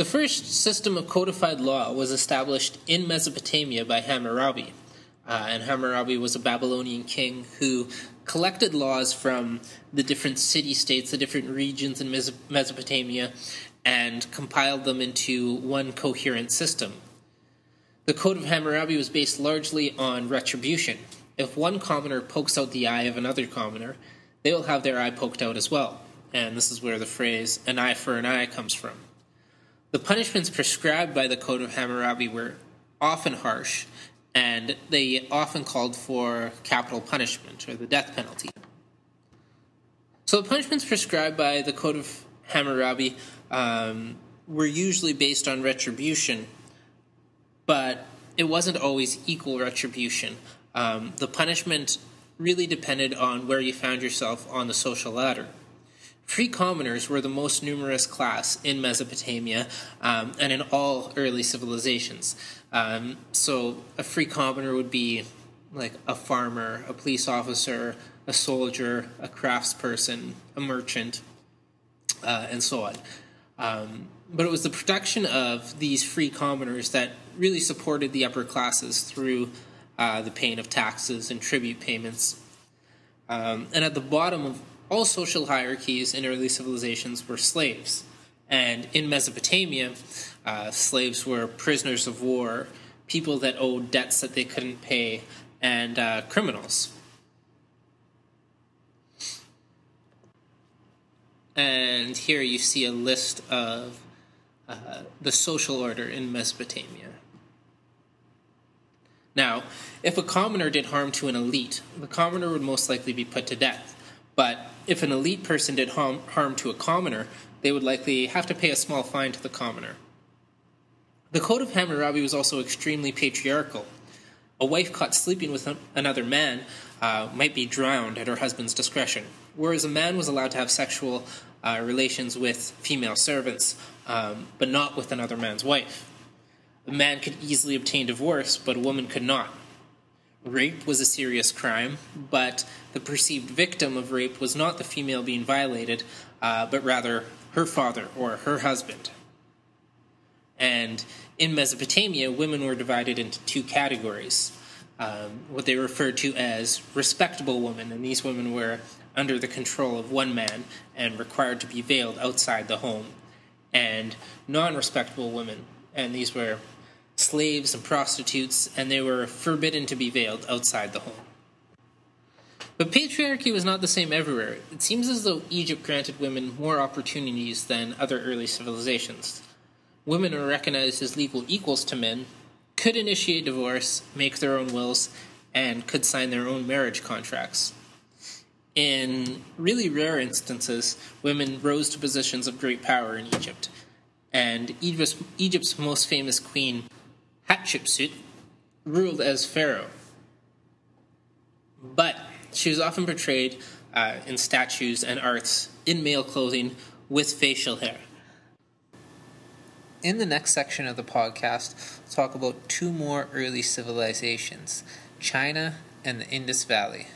first system of codified law was established in Mesopotamia by Hammurabi. And Hammurabi was a Babylonian king who collected laws from the different city-states, the different regions in Mesopotamia, and compiled them into one coherent system. The Code of Hammurabi was based largely on retribution. If one commoner pokes out the eye of another commoner, they will have their eye poked out as well. And this is where the phrase, an eye for an eye, comes from. The punishments prescribed by the Code of Hammurabi were often harsh, and they often called for capital punishment, or the death penalty. So the punishments prescribed by the Code of Hammurabi were usually based on retribution, but it wasn't always equal retribution. The punishment really depended on where you found yourself on the social ladder. Free commoners were the most numerous class in Mesopotamia and in all early civilizations. So a free commoner would be like a farmer, a police officer, a soldier, a craftsperson, a merchant, and so on. But it was the production of these free commoners that really supported the upper classes through the paying of taxes and tribute payments. And at the bottom of all social hierarchies in early civilizations were slaves. And in Mesopotamia, slaves were prisoners of war, people that owed debts that they couldn't pay, and criminals. And here you see a list of the social order in Mesopotamia. Now, if a commoner did harm to an elite, the commoner would most likely be put to death. But if an elite person did harm to a commoner, they would likely have to pay a small fine to the commoner. The Code of Hammurabi was also extremely patriarchal. A wife caught sleeping with another man might be drowned at her husband's discretion, whereas a man was allowed to have sexual relations with female servants, but not with another man's wife. A man could easily obtain divorce, but a woman could not. Rape was a serious crime, but the perceived victim of rape was not the female being violated, but rather her father or her husband. And in Mesopotamia, women were divided into two categories, what they referred to as respectable women, and these women were under the control of one man and required to be veiled outside the home, and non-respectable women, and these were slaves and prostitutes, and they were forbidden to be veiled outside the home. But patriarchy was not the same everywhere. It seems as though Egypt granted women more opportunities than other early civilizations. Women were recognized as legal equals to men, could initiate divorce, make their own wills, and could sign their own marriage contracts. In really rare instances, women rose to positions of great power in Egypt, and Egypt's most famous queen, Hatshepsut, ruled as pharaoh. But she was often portrayed in statues and arts in male clothing with facial hair. In the next section of the podcast, we'll talk about two more early civilizations, China and the Indus Valley.